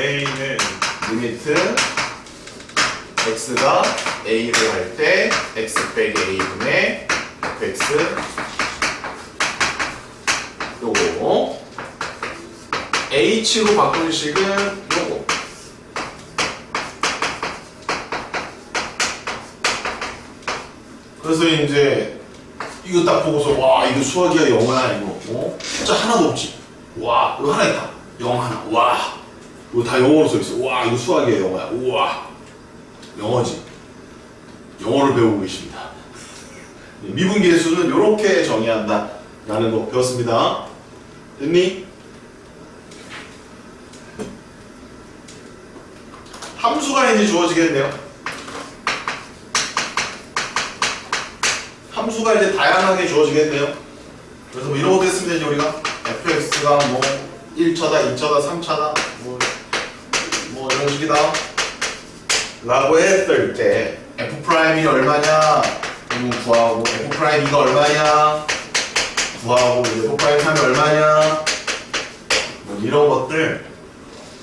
A는 리미트 x가 a를 할 때 x 빼기 a분의 fx 요거 h로 바꾼 식은 요거 그래서 이제 이거 딱 보고서 와 이거 수학이야 영어야 이거 숫자 하나도 없지 와 이거 하나 있다 영어 하나 와 이거 다 영어로 써있어 와 이거 수학이야 영어야 우와 영어지 영어를 배우고 계십니다 미분계수는 이렇게 정의한다 라는 거 배웠습니다 됐니? 함수가 이제 주어지겠네요 함수가 이제 다양하게 주어지겠네요 그래서 뭐 이런 것도 했으면 되지 우리가 fx가 뭐 1차다 2차다 3차다 뭐 이런 식이다 라고 했을 때 f'이 얼마냐 이거 구하고 f'이가 얼마냐 구하고 f'함이 얼마냐 뭐 이런 것들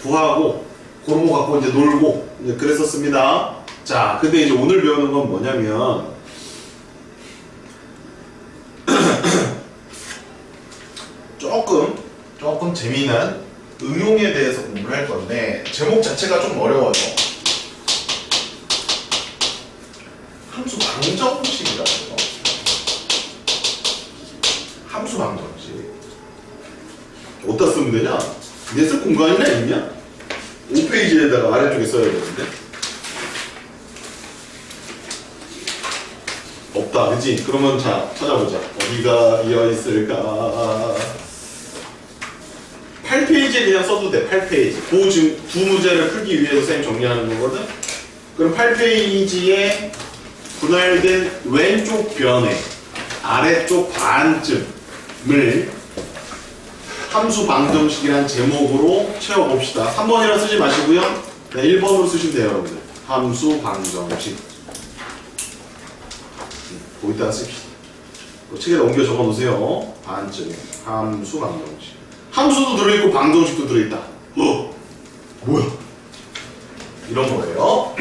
구하고 그런 거 갖고 이제 놀고 이제 그랬었습니다 자 근데 이제 오늘 배우는 건 뭐냐면 조금 재미난 응용에 대해서 공부를 할 건데 제목 자체가 좀 어려워서 함수 방정식이라는 거 함수 방정식 어디다 쓰면 되냐? 이게 쓸 공간이나 있냐? 5페이지에다가 아래쪽에 써야 되는데 없다 그치? 그러면 자 찾아보자 어디가 이어있을까 8페이지에 그냥 써도 돼 8페이지 두 문제를 풀기 위해서 쌤이 정리하는 거거든 그럼 8페이지에 분할된 왼쪽 변의 아래쪽 반쯤을 함수 방정식이란 제목으로 채워봅시다 3번이라 쓰지 마시고요 네, 1번으로 쓰시면 돼요 여러분들 함수 방정식 거기다가 씁시다 책에다 옮겨 적어 놓으세요 반쯤에 함수 방정식 함수도 들어있고 방정식도 들어있다 뭐야 이런 거예요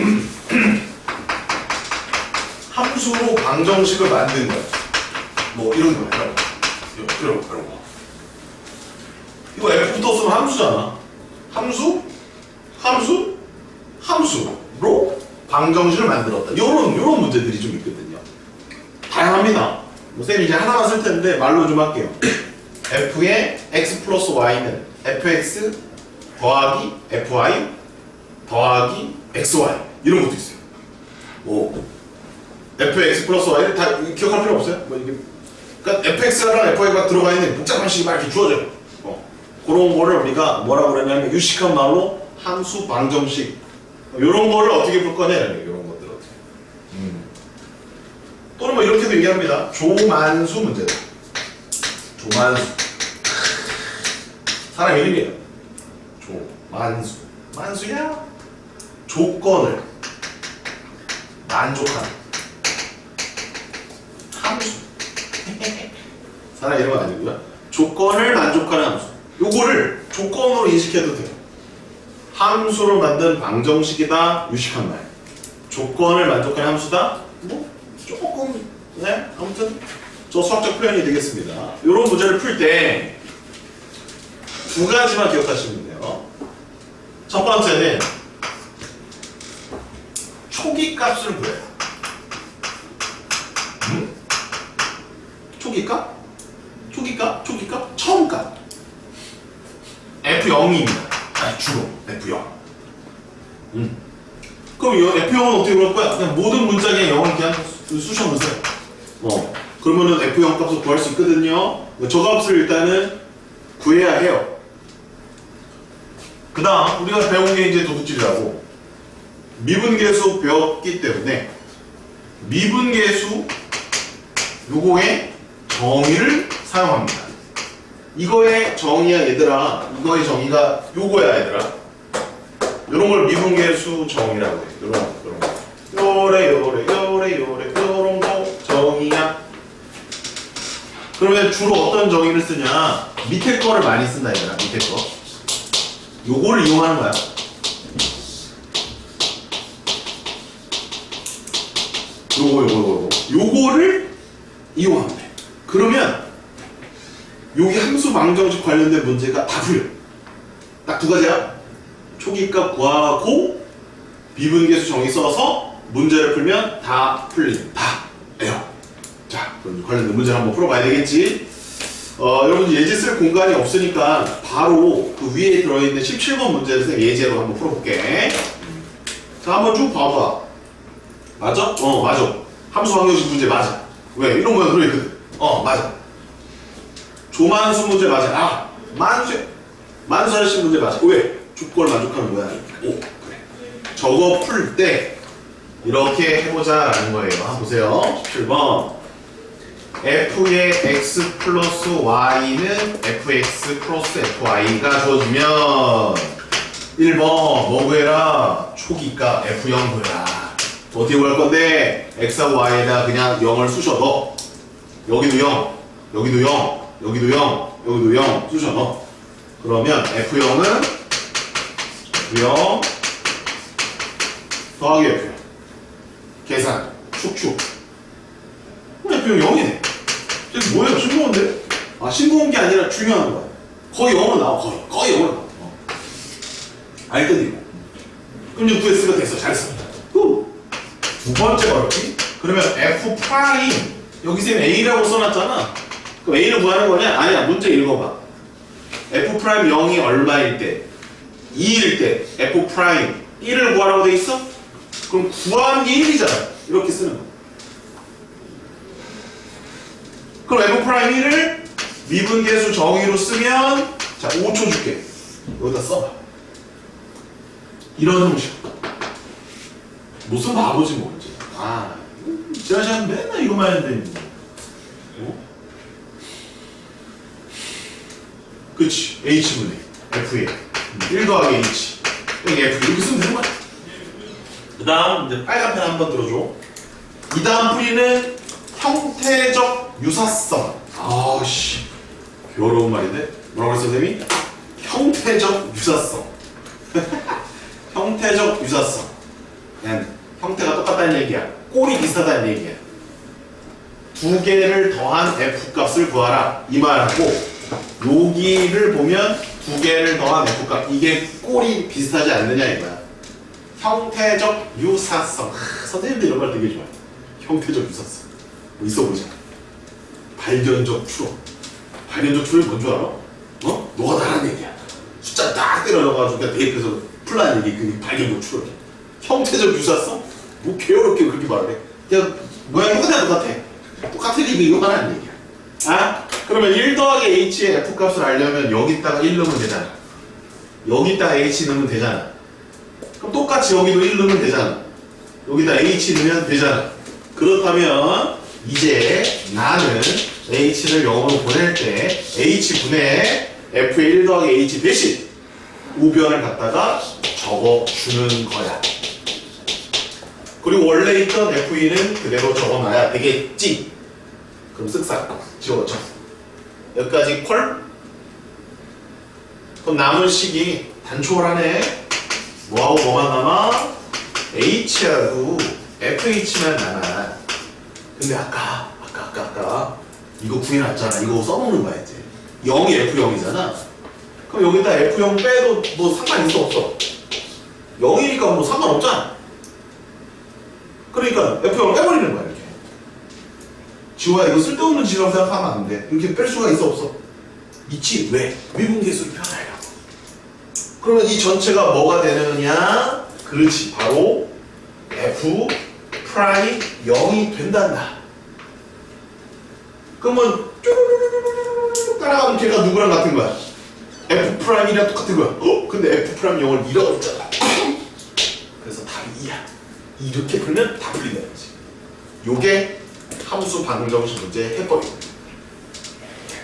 함수로 방정식을 만든 거야 뭐 이런 거예요 이런 거 이거 F부터 쓰면 함수잖아 함수로 방정식을 만들었다 요런 문제들이 좀 있거든요 다양합니다 뭐 쌤이 이제 하나만 쓸 텐데 말로 좀 할게요 f의 x 플러스 y는 fx 더하기 fy 더하기 xy 이런 것도 있어요 뭐 fx 플러스 y를 다 기억할 필요 없어요 뭐 이게 그러니까 fx랑 fy가 들어가 있는 복잡한 식이 막 이렇게 주어져요 그런 거를 우리가 뭐라고 그러냐면 유식한 말로 함수 방정식 이런 거를 어떻게 풀 거냐 이런 것들 어떻게 또는 뭐 이렇게도 얘기합니다 조만수 문제다 조만수 사람 이름이에요 만수야 조건을 만족하는 함수 사람 이름은 아니고요 조건을 만족하는 함수 요거를 조건으로 인식해도 돼요 함수로 만든 방정식이다 유식한 말 조건을 만족하는 함수다 뭐 조금 네 아무튼 저 수학적 표현이 되겠습니다 요런 문제를 풀 때 두 가지만 기억하시면 돼요 첫 번째는 초기 값을 구해요 초기값? 처음값 F0입니다 주로 F0 그럼 이 F0은 어떻게 그럴 거야? 그냥 모든 문장에 0을 그냥 쑤셔 넣으세요 그러면은 F0 값을 구할 수 있거든요 저 값을 일단은 구해야 해요 그 다음 우리가 배운 게 이제 도둑질이라고 미분계수 배웠기 때문에 미분계수 요거의 정의를 사용합니다 이거의 정의야 얘들아 이거의 정의가 요거야 얘들아 요런 걸 미분계수 정의라고 해 요런 거 요런 거 정의야 그러면 주로 어떤 정의를 쓰냐 밑에 거를 많이 쓴다 얘들아 밑에 거 요거를 이용하는 거야 요거를 이용하면 돼. 그러면 여기 함수 방정식 관련된 문제가 다 풀려. 딱 두 가지야. 초기값 구하고 미분계수 정의 써서 문제를 풀면 다 풀린다예요. 자, 그럼 관련된 문제를 한번 풀어봐야 되겠지. 여러분 예제 쓸 공간이 없으니까 바로 그 위에 들어있는 17번 문제에서 예제로 한번 풀어볼게. 자, 한번 쭉 봐봐. 맞아? 맞아. 함수 방정식 문제 맞아. 왜? 이런 모양 들어있거든. 맞아. 조만수 문제 맞아. 만수하신 문제 맞아. 왜? 주걸 만족하는 거야. 오, 그래. 저거 풀 때 이렇게 해보자라는 거예요. 한번 보세요. 17번. f의 x 플러스 y는 fx 플러스 fy가 주어지면 1번 뭐 구해라? 초기값 f0 구해라. 어떻게 구할 건데 x하고 y에다 그냥 0을 쑤셔 넣어. 여기도 0, 여기도 0, 여기도 0, 여기도 0 쑤셔 넣어. 그러면 f0은 f0 더하기 f0 계산 축축. f0 0이네. 이게 뭐예요? 싱거운데? 싱거운 게 아니라 중요한 거야. 거의 0으로 나와. 거의 0으로 나와. 알뜰이고. 그럼 6S가 됐어. 잘했어. 두 번째 어렵지? 그러면 F 프라임 여기 쌤 A라고 써놨잖아. 그럼 A를 구하는 거냐? 아니야. 문제 읽어봐. F 프라임 0이 얼마일 때? 2일 때 F 프라임 1을 구하라고 돼 있어? 그럼 구하는 게 1이잖아. 이렇게 쓰는 거. 그럼 F 프라임 1을 미분계수 정의로 쓰면 자 5초 줄게. 여기다 써봐. 이런 형식. 무슨 바보지 뭔지. 지난 시간 맨날 이거만 했는데. 그치. H분의 F에 1 더하기 H 여기 F 이렇게 쓰면 되는 거야. 그 다음 이제 빨간 펜 한번 들어줘. 이 다음 풀이는 형태적 유사성. 어려운 말인데? 뭐라고 했어 선생님이? 형태적 유사성. 형태적 유사성. 형태가 똑같다는 얘기야. 꼴이 비슷하다는 얘기야. 두 개를 더한 F값을 구하라 이 말하고 여기를 보면 두 개를 더한 F값 이게 꼴이 비슷하지 않느냐 이거야. 형태적 유사성. 선생님도 이런 말 되게 좋아해. 형태적 유사성. 뭐 있어보자. 발견적 추론. 발견적 추론이 뭔 줄 알아? 너가 나란 얘기야. 숫자 딱 때려 넣어가지고 그냥 대입해서 풀라는 얘기. 그게 발견적 추론이야. 형태적 유사성? 뭐 개어렵게 그렇게 말을 해. 그냥 모양이 똑같아. 똑같으니까 이거 하라는 얘기야. 그러면 1 더하기 h의 f값을 알려면 여기다가 1 넣으면 되잖아. 여기다가 h 넣으면 되잖아. 그럼 똑같이 여기도 1 넣으면 되잖아. 여기다 h 넣으면 되잖아. 그렇다면 이제 나는 h를 0으로 보낼 때 h분의 f의 1 더하기 h 대신 우변을 갖다가 적어주는 거야. 그리고 원래 있던 F2는 그대로 적어놔야 되겠지. 그럼 쓱싹 지워져. 여기까지 콜? 그럼 남은 식이 단촐하네. 뭐하고 뭐만 남아? H하고 FH만 남아. 근데 아까 이거 구해놨잖아. 이거 써먹는 거야 이제. 0이 F0이잖아. 그럼 여기다 F0 빼도 뭐 상관 있어 없어? 0이니까 뭐 상관없잖아. 그러니까 F0을 빼버리는 거야 이렇게. 지호야 이거 쓸데없는 지라고 생각하면 안 돼. 이렇게 뺄 수가 있어 없어? 있지. 왜? 미분계수를 편하려고. 그러면 이 전체가 뭐가 되느냐? 그렇지. 바로 F 프라임 0이 된단다. 그러면 쭈르르르르르 따라가면 걔가 누구랑 같은 거야? F 프라임이랑 똑같은 거야. 근데 F 프라임 0을 잃어버렸잖아. 그래서 답이 2야. 이렇게 풀면 다 풀린다는 거지. 요게 함수 방정식 문제 해법입니다.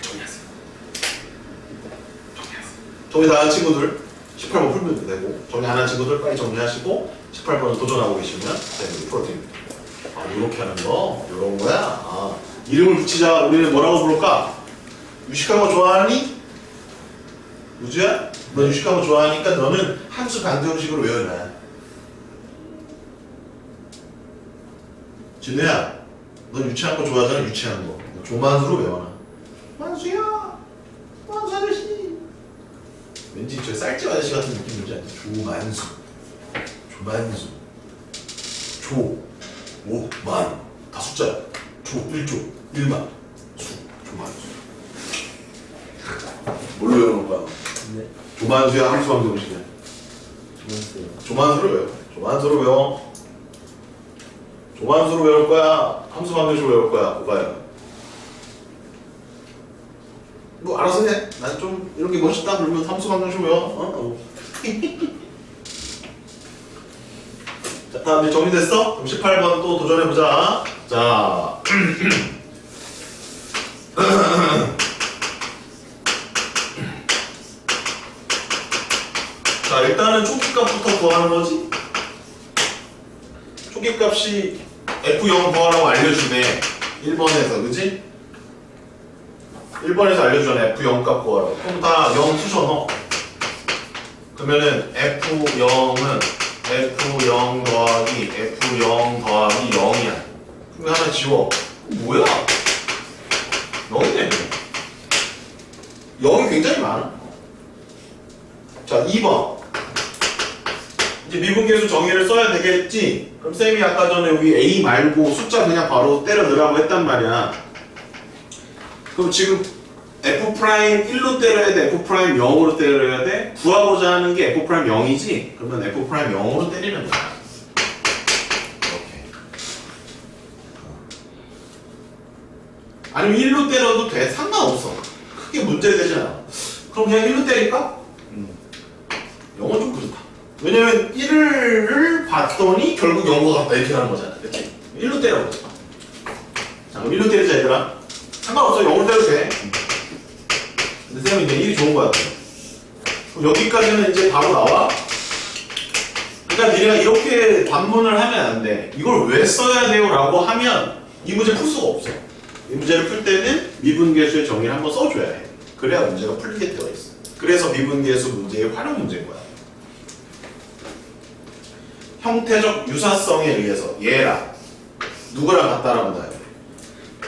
정리하세요. 정리 다 한 친구들 18번 풀면 되고, 정리 안 한 친구들 빨리 정리하시고 18번을 도전하고 계시면 풀어드립니다. 이렇게 하는 거, 이런 거야. 이름을 붙이자. 우리는 뭐라고 부를까? 유식한 거 좋아하니? 우주야? 너 유식한 거 좋아하니까 너는 함수 방정식으로 외워놔. 진우야, 너 유치한 거 좋아하잖아. 유치한 거. 조만수로 외워놔. 만수야, 만수 아저씨. 왠지 저 쌀집 아저씨 같은 느낌 들지 않냐? 조만수, 조만수, 조, 오, 만, 다 숫자야. 조, 1조, 1만, 수, 조만수. 뭘로 외우는 거야? 네. 조만수야, 함수 방정식이야. 조만수요. 조만수로 외워. 조만수로 외워. 조만수로 외울 거야? 함수 방정식으로 외울 거야? 뭐가요? 뭐 알아서 해. 난 좀 이런 게 멋있다 그러면 함수 방정식으로 외워. 자, 다음 이제 정리됐어? 그럼 18번 또 도전해보자. 자. 자, 일단은 초기값부터 구하는 거지. 초기값이 F0 구하라고 알려주네. 1번에서, 그지? 1번에서 알려주네. F0 값 구하라고. 그럼 다 0 쑤셔 넣어. 그러면은 F0은 F0 더하기 F0 더하기 0이야. 그럼 하나 지워. 뭐야? 0이네. 0이 굉장히 많아. 자, 2번. 이제 미분계수 정의를 써야 되겠지? 그럼 쌤이 아까 전에 여기 A 말고 숫자 그냥 바로 때려 넣으라고 했단 말이야. 그럼 지금 F'1로 때려야 돼? F'0으로 때려야 돼? 구하고자 하는 게 F'0이지? 그러면 F'0으로 때리는 거야. 이렇게. 아니면 1로 때려도 돼. 상관없어. 크게 문제되지 않아. 그럼 그냥 1로 때릴까? 0은 좀 그렇다. 왜냐면 1을 봤더니 결국 0과 같다 이렇게 하는 거잖아. 그치? 1로 때려보자. 자, 그럼 1로 때리자 얘들아. 상관없어. 0으로 때려도 돼. 근데 쌤은 이제 1이 좋은 거야. 그럼 여기까지는 이제 바로 나와. 그러니까 니네가 이렇게 반문을 하면 안 돼. 이걸 왜 써야 돼요? 라고 하면 이 문제 풀 수가 없어. 이 문제를 풀 때는 미분계수의 정의를 한번 써줘야 해. 그래야 문제가 풀리게 되어 있어. 그래서 미분계수 문제의 활용 문제인 거야. 형태적 유사성에 의해서 얘랑 누구랑 같다라고 놔야 돼?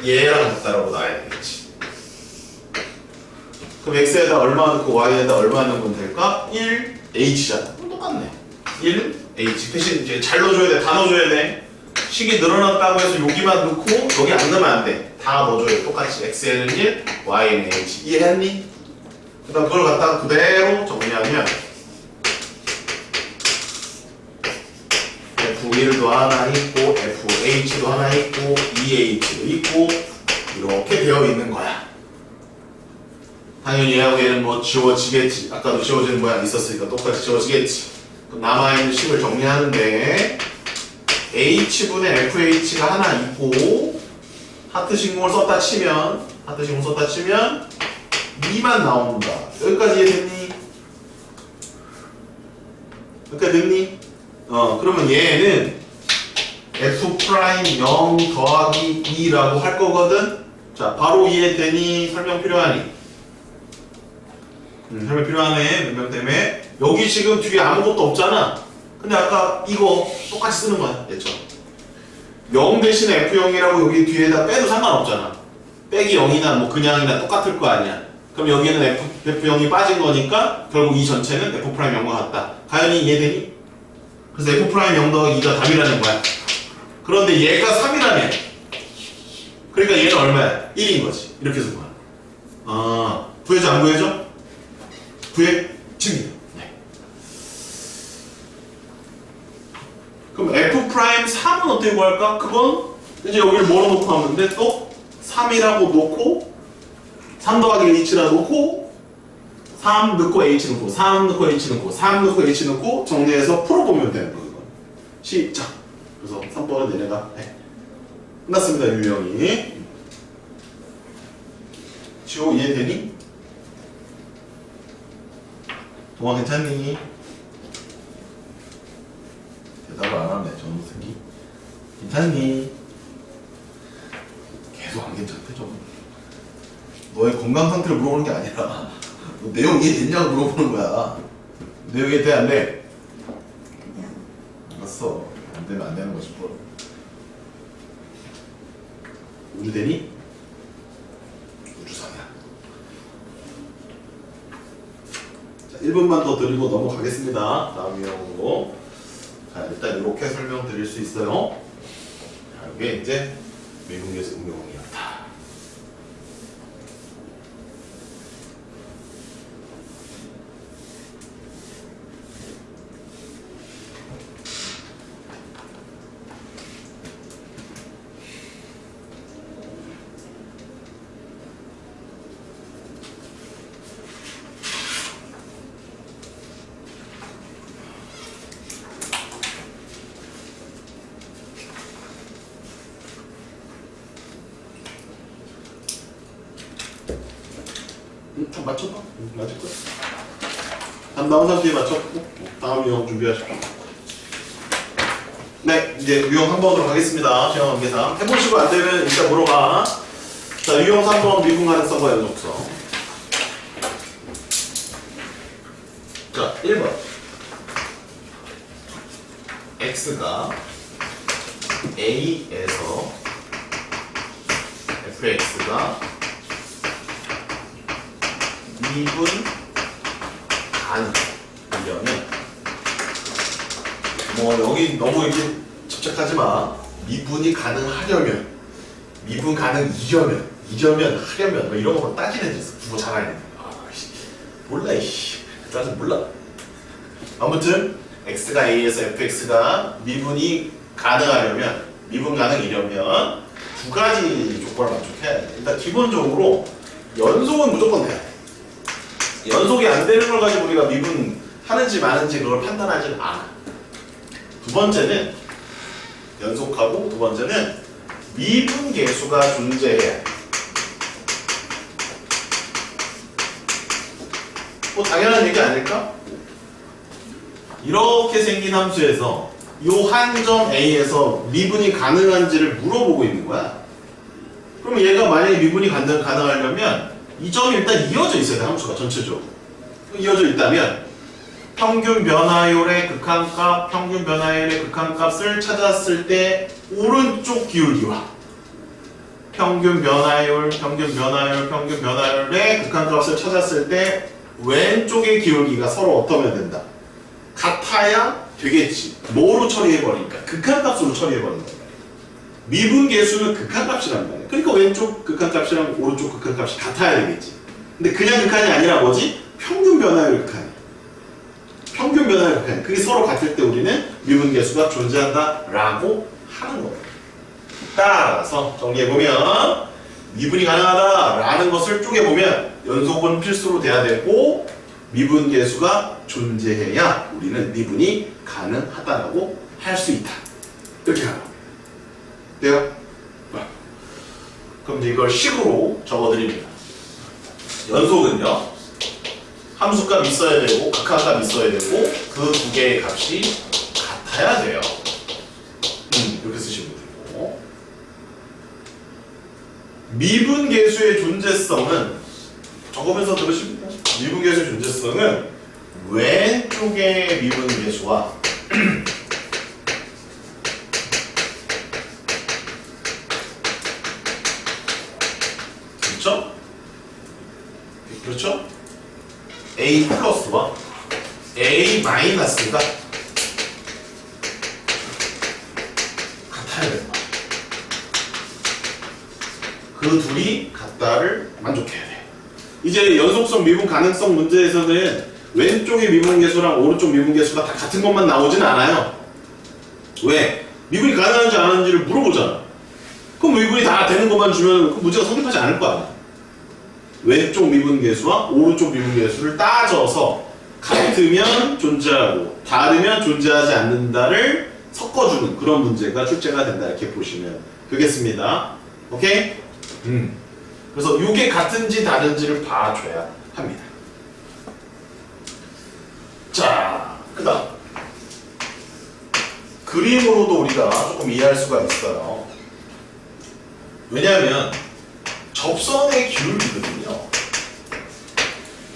얘랑 같다라고 놔야 되겠지. 그럼 x에다 얼마 넣고 y에다 얼마 넣으면 될까? 1h잖아. 그럼 똑같네. 1h 대신 이제 잘 넣어줘야 돼. 다 넣어줘야 돼. 식이 늘어났다고 해서 여기만 넣고 여기 안 넣으면 안 돼. 다 넣어줘야 돼. 똑같이 x에는 1, y에는 h. 이해했니? 그 다음 그걸 갖다가 그대로 정리하면 F1도 하나 있고 FH도 하나 있고 EH도 있고 이렇게 되어 있는 거야. 당연히 얘하고 얘는 뭐 지워지겠지. 아까도 지워지는 모양 있었으니까 똑같이 지워지겠지. 그럼 남아있는 식을 정리하는데 H분의 FH가 하나 있고 하트 신공을 썼다 치면 2만 나온다. 여기까지 이해됐니? 여기까지 됐니? 그러면 얘는 F'0 더하기 2라고 할 거거든? 자, 바로 이해되니? 설명 필요하니? 설명 필요하네. 몇 명 때문에. 여기 지금 뒤에 아무것도 없잖아. 근데 아까 이거 똑같이 쓰는 거야. 얘처럼. 0 대신에 F0이라고 여기 뒤에다 빼도 상관없잖아. 빼기 0이나 뭐 그냥이나 똑같을 거 아니야. 그럼 여기는 F0이 빠진 거니까 결국 이 전체는 F'0과 같다. 가연이 이해되니? 그래서 F'0 더하기 2가 답이라는 거야. 그런데 얘가 3이라며. 그러니까 얘는 얼마야? 1인 거지. 이렇게 해서 구하. 구해줘 안 구해줘? 구해? 칩니다. 네. 그럼 F'3은 어떻게 구할까? 그건 이제 여기를 뭐로 놓고 하면 돼? 또 3이라고 놓고 3 더하기 h라 놓고 3 넣고 h 넣고 3 넣고 h 넣고 3 넣고 h 넣고 정리해서 풀어보면 되는 거 이거. 시작. 그래서 3번은 얘네가 해. 끝났습니다. 유형이. 지호 이해되니? 동아 괜찮니? 대답을 안 하네. 전우승기. 괜찮니? 계속 안 괜찮대 좀. 너의 건강 상태를 물어보는 게 아니라 너 내용 이해됐냐고 물어보는 거야. 내용 이해돼 안 돼? 알았어. 안 되면 안 되는 거지 뭐. 우주대니? 우주선이야. 자, 1분만 더 드리고 넘어가겠습니다. 다음 유형으로. 자, 일단 이렇게 설명드릴 수 있어요. 자, 이게 이제 미분계수 응용이었다. 다 맞춰봐. 맞을 거야. 답 나온 상태에 맞췄고 다음 유형 준비하십시오. 네, 이제 유형 3번으로 가겠습니다. 시험 관계상 해보시고 안 되면 일단 물어봐. 자, 유형 3번 미분 가능성과 연속성. 자, 1번 x가 a에서 fx가 미분 가능하려면 뭐 여기 너무 이렇게 집착하지 마. 미분이 가능하려면, 미분 가능이려면, 하려면 뭐 이런 거 따지는 데 있어. 국어 잘해야 돼. 몰라 이씨. 짜증 몰라. 아무튼 x가 a에서 fx가 미분이 가능하려면, 미분 가능이려면 두 가지 조건을 만족해야 돼. 일단 기본적으로 연속은 무조건 돼야 돼. 연속이 안 되는 걸 가지고 우리가 미분 하는지 마는지 그걸 판단하지는 않아. 두 번째는 연속하고 두 번째는 미분 계수가 존재해야 돼. 뭐 당연한 얘기 아닐까? 이렇게 생긴 함수에서 요 한 점 A에서 미분이 가능한지를 물어보고 있는 거야. 그럼 얘가 만약에 미분이 가능하려면 이 점이 일단 이어져 있어야 돼. 함수가 전체적으로 이어져 있다면 평균 변화율의 극한값, 평균 변화율의 극한값을 찾았을 때 오른쪽 기울기와 평균 변화율의 극한값을 찾았을 때 왼쪽의 기울기가 서로 어떠면 된다? 같아야 되겠지. 뭐로 처리해버리니까? 극한값으로 처리해버린단 말이야. 미분계수는 극한값이란 말이야. 그러니까 왼쪽 극한값이랑 오른쪽 극한값이 같아야 되겠지. 근데 그냥 극한이 아니라 뭐지? 평균 변화율 극한이야. 평균 변화율 극한. 그게 서로 같을 때 우리는 미분계수가 존재한다라고 하는 거예요. 따라서 정리해보면 미분이 가능하다라는 것을 쪼개보면 연속은 필수로 돼야 되고 미분계수가 존재해야 우리는 미분이 가능하다라고 할 수 있다. 이렇게 하라. 돼요? 그럼 이제 이걸 식으로 적어드립니다. 연속은요, 함수값 있어야 되고 극한값 있어야 되고 그 두 개의 값이 같아야 돼요. 이렇게 쓰시면 되고, 미분계수의 존재성은 적으면서 들으십니다. 미분계수의 존재성은 왼쪽의 미분계수와 그렇죠? 그렇죠? A 플러스와 A 마이너스가 같아야 된다. 그 둘이 같다를 만족해야 돼. 이제 연속성 미분 가능성 문제에서는 왼쪽의 미분계수랑 오른쪽 미분계수가 다 같은 것만 나오진 않아요. 왜? 미분이 가능한지 안 하는지를 물어보잖아. 그럼 미분이 다 되는 것만 주면 그 문제가 성립하지 않을 거 아니야. 왼쪽 미분계수와 오른쪽 미분계수를 따져서 같으면 존재하고 다르면 존재하지 않는다를 섞어주는 그런 문제가 출제가 된다, 이렇게 보시면 되겠습니다. 오케이? 그래서 이게 같은지 다른지를 봐줘야 합니다. 자, 그 다음 그림으로도 우리가 조금 이해할 수가 있어요. 왜냐하면 접선의 기울기거든요.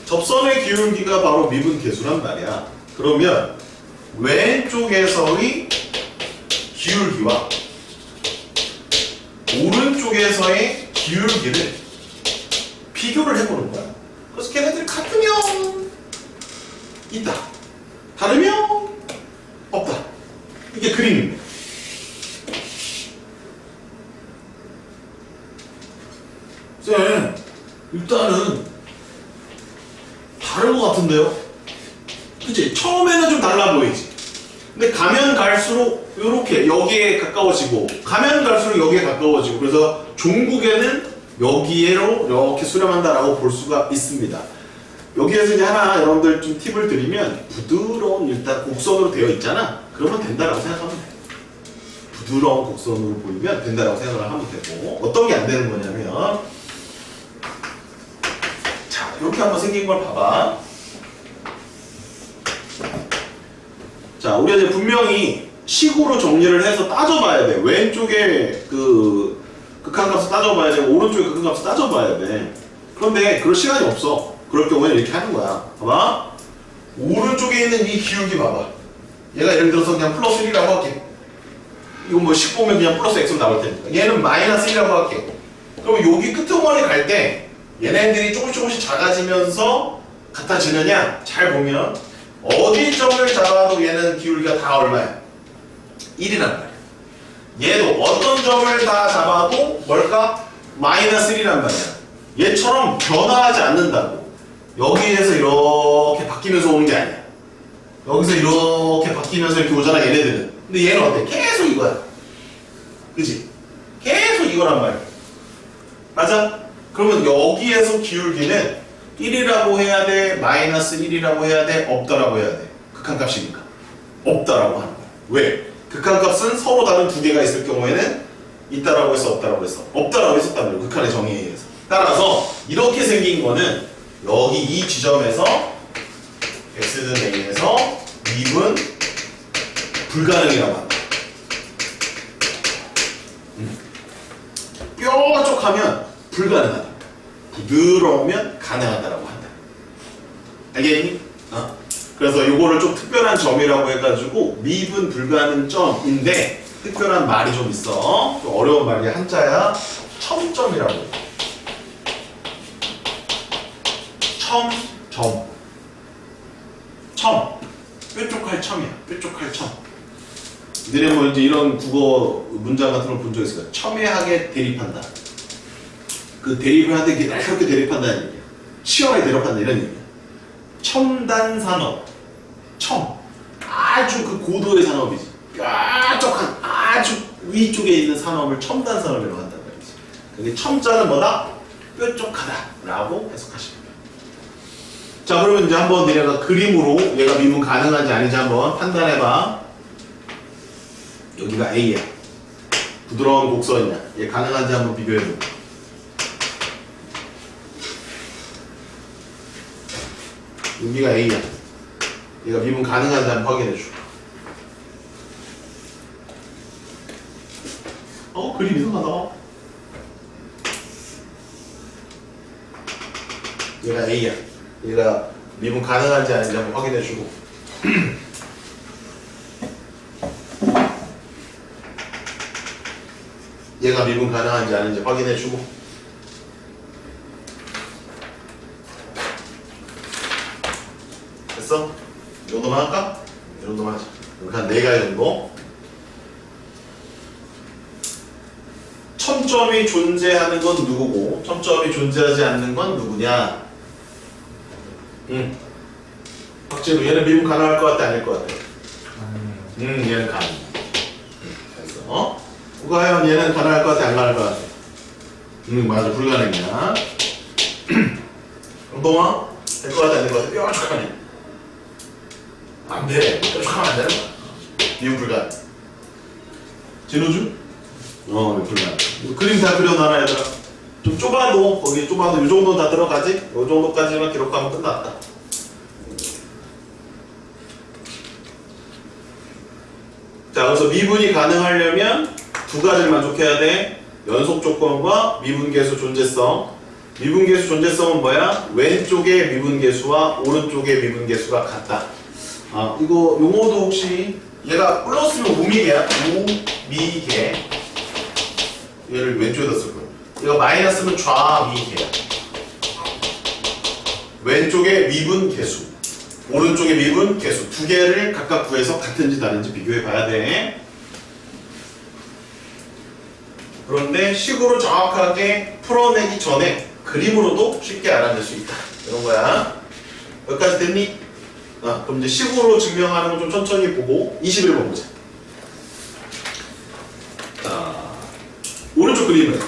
접선의 기울기가 바로 미분계수란 말이야. 그러면 왼쪽에서의 기울기와 오른쪽 오른쪽에서의 기울기를 비교를 해보는 거야. 그래서 걔네들이 같으면 있다, 다르면 없다. 이게 그림입니다. 쌤, 일단은 다른 것 같은데요? 그치? 처음에는 좀 달라 보이지? 근데 가면 갈수록 요렇게 여기에 가까워지고 가면 갈수록 여기에 가까워지고 그래서 종국에는 여기로 이렇게 수렴한다라고 볼 수가 있습니다. 여기에서 이제 하나 여러분들 좀 팁을 드리면 부드러운 일단 곡선으로 되어 있잖아. 그러면 된다라고 생각하면 돼. 부드러운 곡선으로 보이면 된다라고 생각을 하면 되고 어떤 게 안 되는 거냐면 자 이렇게 한번 생긴 걸 봐봐. 자 우리가 이제 분명히 식으로 정리를 해서 따져봐야 돼. 왼쪽에 그 극한값을 따져봐야 되고 오른쪽에 극한값을 따져봐야 돼. 그런데 그럴 시간이 없어. 그럴 경우에는 이렇게 하는 거야. 봐봐. 오른쪽에 있는 이 기울기 봐봐. 얘가 예를 들어서 그냥 플러스 1이라고 할게. 이건 뭐 10 보면 그냥 플러스 x로 나올 테니까. 얘는 마이너스 1이라고 할게. 그럼 여기 끝머리 갈 때 얘네들이 조금씩 작아지면서 같아지느냐? 잘 보면 어디 점을 잡아도 얘는 기울기가 다 얼마야? 1이란 말이야. 얘도 어떤 점을 다 잡아도 뭘까? 마이너스 1이란 말이야. 얘처럼 변화하지 않는다고. 여기에서 이렇게 바뀌면서 오는 게 아니야. 여기서 이렇게 바뀌면서 이렇게 오잖아 얘네들은. 근데 얘는 어때? 계속 이거야. 그치? 계속 이거란 말이야. 맞아? 그러면 여기에서 기울기는 1이라고 해야 돼? 마이너스 1이라고 해야 돼? 없다라고 해야 돼? 극한값이니까 없다라고 하는 거야. 왜? 극한값은 서로 다른 두 개가 있을 경우에는 있다라고 해서 없다라고 했어. 없다라고 했었단 말이야. 극한의 정의에 의해서. 따라서 이렇게 생긴 거는 여기 이 지점에서 x는 a에서 미분 불가능이라고 한다. 뾰족하면 불가능하다. 부드러우면 가능하다라고 한다. 알겠니? 그래서 요거를 좀 특별한 점이라고 해가지고 미분 불가능점인데 특별한 말이 좀 있어. 좀 어려운 말이야. 한자야. 첨점이라고 해. 첨점. 첨. 뾰족할 첨이야. 뾰족할 첨. 너네 뭐 이제 이런 국어 문장 같은 걸 본 적 있을까? 첨예하게 대립한다. 그 대립을 하는데 이렇게 날카롭게 대립한다는 얘기야. 치열하게 대립한다 이런 얘기야. 첨단 산업. 첨. 아주 그 고도의 산업이지. 뾰족한 아주 위쪽에 있는 산업을 첨단 산업이라고 한단 말이지. 그게 첨자는 뭐다? 뾰족하다라고 해석하시면 돼요. 자 그러면 이제 한번 너네가 그림으로 얘가 미분 가능한지 아닌지 한번 판단해봐. 여기가 A야. 부드러운 곡선이야. 얘 가능한지 한번 비교해봐. 여기가 A야. 얘가 미분 가능한지 한번 확인해줘. 그림 이상하다. 얘가 A야. 얘가 미분 가능한지 아닌지 한번 확인해주고. 얘가 미분 가능한지 아닌지 확인해주고. 됐어? 이 정도만 할까? 이 정도만 하자. 이렇게 한 4가지 정도. 첨점이 존재하는 건 누구고 첨점이 존재하지 않는 건 누구냐? 박진우 얘는 미분 가능할 것 같아? 아닐 것 같아? 얘는 가능. 됐어. 우가현 얘는 가능할 것 같아? 안 가능할 것 같아? 맞아. 불가능이야. 운동아 될 것 같아? 안 될 것 같아? 뾰족하네. 안 돼. 뾰족하면 안 되는 거야. 미분 불가능. 진호주? 불가능. 그림 다 그려놔라 얘들아. 좀 좁아도 거기 좁아도 이 정도 다 들어가지? 이 정도까지만 기록하면 끝났다. 자 그래서 미분이 가능하려면 두 가지를 만족해야 돼. 연속 조건과 미분계수 존재성. 미분계수 존재성은 뭐야? 왼쪽의 미분계수와 오른쪽의 미분계수가 같다. 이거 용어도 혹시 얘가 플러스면 우미계야. 우미계. 얘를 왼쪽에다 쓸 거야. 얘가 마이너스면 좌미계야. 왼쪽에 미분 계수, 오른쪽에 미분 계수 두 개를 각각 구해서 같은지 다른지 비교해 봐야 돼. 그런데 식으로 정확하게 풀어내기 전에 그림으로도 쉽게 알아낼 수 있다. 이런 거야. 여기까지 됐니? 그럼 이제 식으로 증명하는 거 좀 천천히 보고 21번 보자. 자, 오른쪽 그림은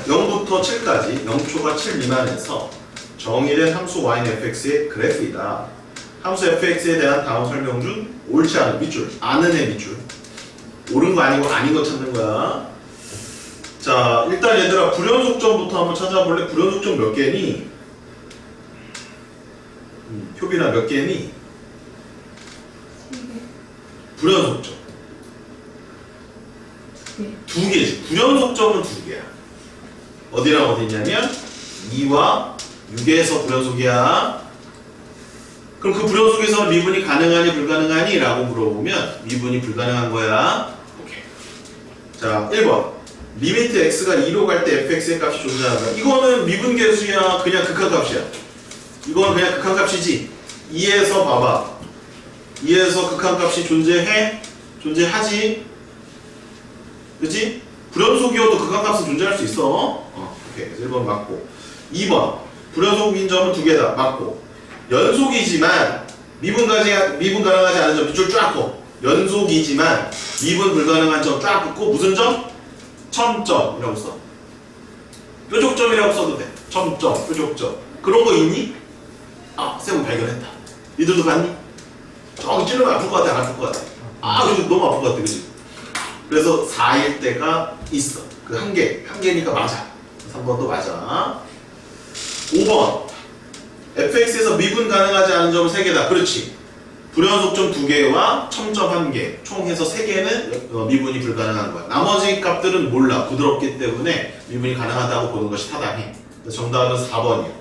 0부터 7까지 0초가 7 미만에서 정의된 함수 y는 fx의 그래프이다. 함수 fx에 대한 다음 설명 중 옳지 않은 밑줄, 아는 애 밑줄. 옳은 거 아니고 아닌 거 찾는 거야. 자, 일단 얘들아 불연속점부터 한번 찾아볼래? 불연속점 몇 개니? 효빈아 몇 개니? 불연속점 두 개지. 불연속점은 두 개야. 어디랑 어디냐면 2와 6에서 불연속이야. 그럼 그 불연속에서 미분이 가능하니 불가능하니? 라고 물어보면 미분이 불가능한 거야. 오케이. 자, 1번 리미트 x가 2로 갈 때 fx의 값이 존재한다. 이거는 미분계수야, 그냥 극한값이야. 이거는 그냥 극한값이지. 2에서 봐봐. 2에서 극한값이 존재해? 존재하지? 그치? 불연속이어도 극한값은 존재할 수 있어. 오케이. 그래서 1번 맞고. 2번 불연속인 점은 두 개다. 맞고. 연속이지만 미분 가능하지 않은 점 밑줄 쫙 긋고. 연속이지만 미분 불가능한 점 쫙 긋고. 무슨 점? 첨점이라고 써. 뾰족점이라고 써도 돼. 첨점, 뾰족점. 그런 거 있니? 쌤은 발견했다. 니들도 봤니? 저기 찔러면 아플 것 같아, 안 아플 것 같아? 여기 너무 아플 것 같아, 그치? 그래서 4일 때가 있어. 그 한 개니까 맞아. 3번도 맞아. 5번 fx에서 미분 가능하지 않은 점은 3개다. 그렇지. 불연속점 2개와 첨점 1개 총 해서 3개는 미분이 불가능한 거야. 나머지 값들은 몰라. 부드럽기 때문에 미분이 가능하다고 보는 것이 타당해. 정답은 4번이야.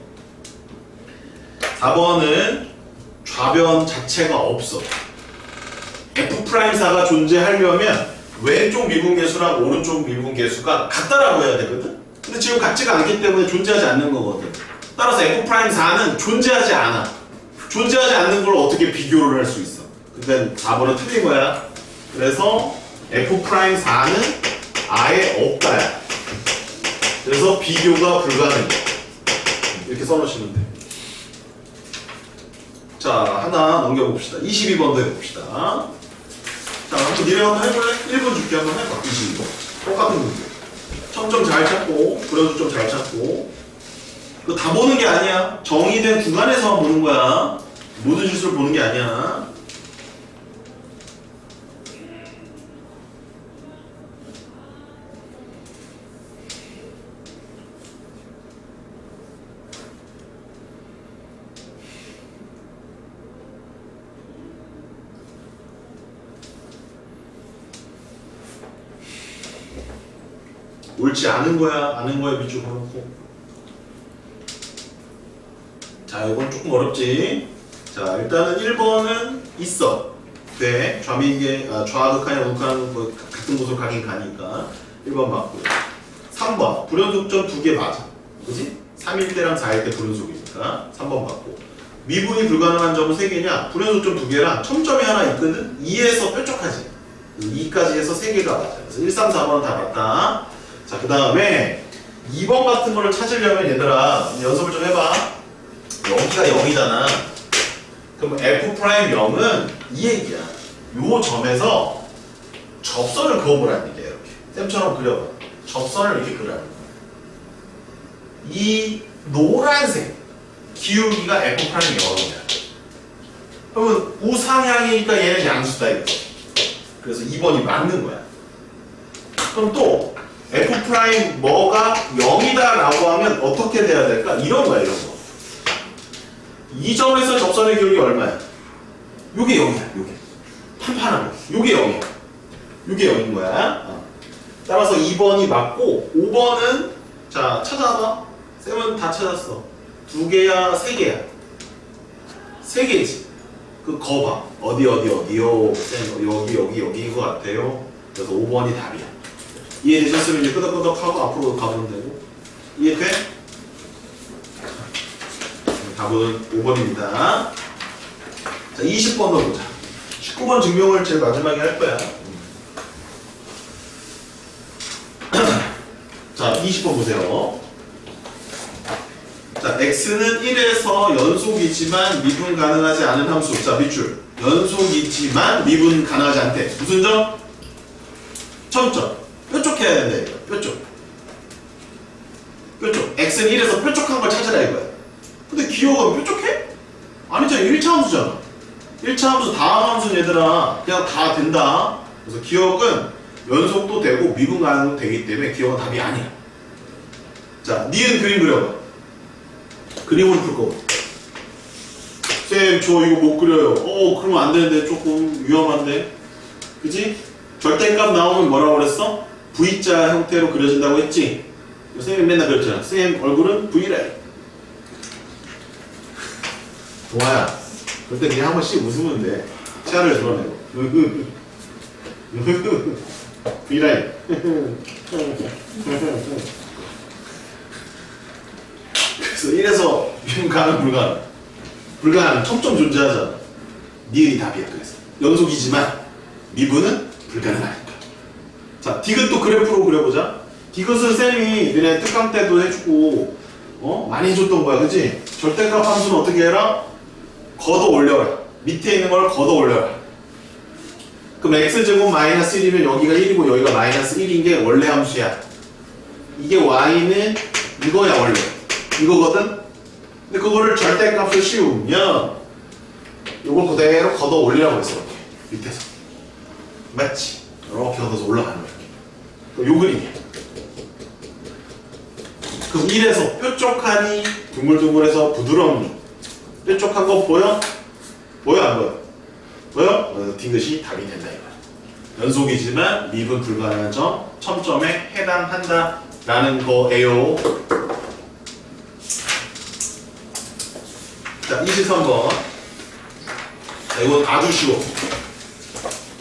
4번은 좌변 자체가 없어. F'사가 존재하려면 왼쪽 미분계수랑 오른쪽 미분계수가 같다라고 해야 되거든? 근데 지금 같지가 않기 때문에 존재하지 않는 거거든. 따라서 F'사는 존재하지 않아. 존재하지 않는 걸 어떻게 비교를 할 수 있어? 그러니까 4번은 틀린 거야. 그래서 F'사는 아예 없다야. 그래서 비교가 불가능해. 이렇게 써놓으시면 돼. 자, 하나 넘겨봅시다. 22번도 해봅시다. 자, 한번 니네 한번 해볼래? 1번 줄게 한번 해봐. 22번. 똑같은 문제. 첨점 잘 찾고, 불연속점 잘 찾고. 그거 다 보는 게 아니야. 정의된 구간에서만 보는 거야. 모든 실수를 보는 게 아니야. 옳지 않은 거야, 아는 거야 밑줄 그어놓고. 자, 이건 조금 어렵지. 자, 일단은 1번은 있어. 돼. 좌극한이나 우극한 뭐 같은 곳으로 가긴 가니까 1번 맞고. 3번 불연속점 2개 맞아. 그지? 3일 때랑 4일 때 불연속이니까 3번 맞고. 미분이 불가능한 점은 3개냐? 불연속점 2개랑 첨점이 하나 있거든? 2에서 뾰족하지. 2까지 해서 3개가 맞아. 그래서 1, 3, 4번은 다 맞다. 자, 그 다음에 2번 같은 거를 찾으려면 얘들아 연습을 좀 해봐. 여기가 0이잖아. 그럼 F'0은 이 얘기야. 요 점에서 접선을 그어보라는 얘기야. 이렇게 쌤처럼 그려봐. 접선을 이렇게 그려라는 거야. 이 노란색 기울기가 F'0이야. 그러면 우상향이니까 얘는 양수다 이거. 그래서 2번이 맞는 거야. 그럼 또 F' 뭐가 0이다 라고 하면 어떻게 돼야 될까? 이런 거야, 이런 거. 이 점에서 접선의 기울기 얼마야? 요게 0이야, 요게. 판판한 거. 요게 0이야. 요게 0인 거야. 따라서 2번이 맞고, 5번은, 자, 찾아봐. 쌤은 다 찾았어. 2개야, 3개야? 3개지. 그, 거 봐. 어디요? 쌤, 여기인 것 같아요. 그래서 5번이 답이야. 이해되셨으면 이제 끄덕끄덕하고 앞으로 가보면 되고. 이해돼? 답은 5번입니다. 자, 20번 넣어보자. 19번 증명을 제일 마지막에 할 거야. 자, 20번 보세요. 자, x는 1에서 연속이지만 미분 가능하지 않은 함수. 자, 밑줄. 연속이지만 미분 가능하지 않대. 무슨 점? 처음점. 뾰족해야 된다, 이거. 뾰족. 뾰족. x는 1에서 뾰족한 걸 찾으라 이거야. 근데 기호가 뾰족해? 아니잖아. 1차 함수잖아. 1차 함수 다음 함수는 얘들아 그냥 다 된다. 그래서 기억은 연속도 되고 미분 가능도 되기 때문에 기억은 답이 아니야. 자, 니은 그림 그려봐. 그림으로 풀 거고. 쌤, 저 이거 못 그려요. 그러면 안 되는데 조금 위험한데. 그지? 절대값 나오면 뭐라고 그랬어? V자 형태로 그려진다고 했지? 쌤이 맨날 그랬잖아. 쌤 얼굴은 V래. 동아야, 그럴 때 그냥 한 번씩 웃으면 돼. 치아를 드러내고. V라인. 그래서 1에서 미분 가능 불가능. 불가능. 첨점 존재하잖아. 니은이 답이야. 그래서 연속이지만 미분은 불가능하니까. 자, 디귿도 그래프로 그려보자. 디귿은 쌤이 너네 특강 때도 해주고 많이 해줬던 거야. 그치? 절대값 함수는 어떻게 해라? 걷어 올려라. 밑에 있는 걸 걷어 올려라. 그럼 x제곱 마이너스 1이면 여기가 1이고 여기가 마이너스 1인 게 원래 함수야. 이게 y는 이거야 원래. 이거거든? 근데 그거를 절대값을 씌우면 이걸 그대로 걷어 올리라고 했어. 이렇게 밑에서. 맞지? 이렇게 걷어서 올라가는 거야. 요 그림이야. 그럼 1에서 뾰족하니 둥글둥글해서 부드럽니? 뾰족한 거 보여? 보여 안 보여? 보여? 디귿이 답이 된다 이거야. 연속이지만 미분 불가능한 점 첨점에 해당한다 라는 거예요. 자, 23번. 자, 이건 아주 쉬워.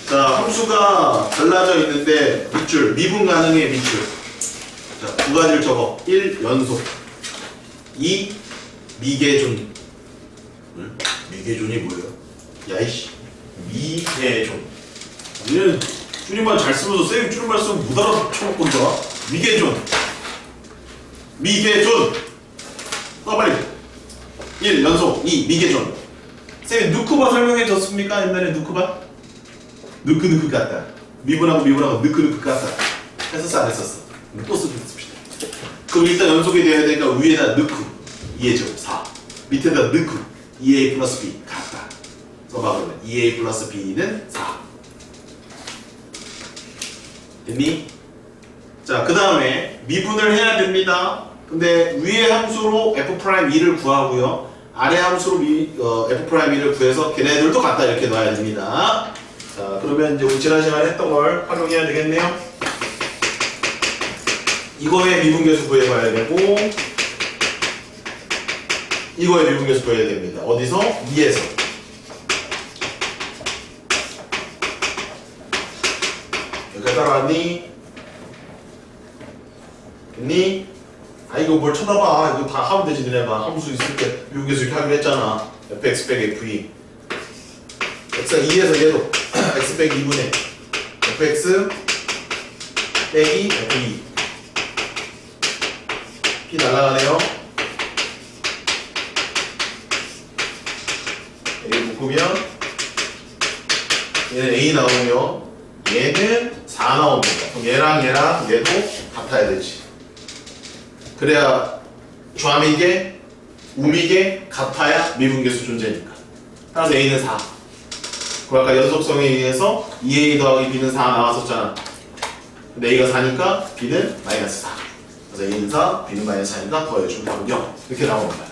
자, 함수가 달라져 있는데 밑줄, 미분 가능의 밑줄. 자, 두 가지를 적어. 1. 연속. 2. 미계존. 응? 미계존이 뭐예요? 야이씨. 미계존. 얘는 줄임말 잘 쓰면서 쌤이 줄임말 쓰면 못 알아쳐먹고 있다. 미계존. 미계존. 빨리. 1. 연속. 2. 미계존. 쌤이 누크바 설명해 줬습니까? 옛날에 누크바? 느크 같다. 미분하고 느크 같다. 했었어 안 했었어? 또 씁시다. 그럼 일단 연속이 돼야 되니까 위에다 느크 2의 제곱 4 밑에다 느크 2a 플러스 b 같다. 써봐 그러면 2a 플러스 b는 4 됐니? 자, 그 다음에 미분을 해야 됩니다. 근데 위의 함수로 f'2를 구하고요. 아래 함수로 f'2를 구해서 걔네들도 같다 이렇게 놔야 됩니다. 자, 그러면 이제 우리 지난 시간에 했던 걸 활용해야 되겠네요. 이거의 미분계수 구해봐야 되고 이거의 미분계수 구해야 됩니다. 어디서? 2에서. 여기까지 따라왔니? 됐니? 아, 이거 뭘 쳐다봐. 이거 다 하면 되지. 너네가 함수 있을 때 미분계수 이렇게 하기로 했잖아. fx 빼기 fe. x가 2에서 얘도 x 빼기 2분의 fx 빼기 fe. p 날라가네요. a 묶으면 얘는 a 나오면 얘는 4 나옵니다. 그럼 얘랑 얘도 같아야 되지. 그래야 좌미계, 우미계 같아야 미분계수 존재니까. 따라서 a는 4. 그럼 아까 연속성에 의해서 2a 더하기 b는 4 나왔었잖아. 근데 a가 4니까 b는 마이너스 4. 그래서 a는 4, b는 마이너스 4니까 더해주면 답은 0. 이렇게 나오는 거야.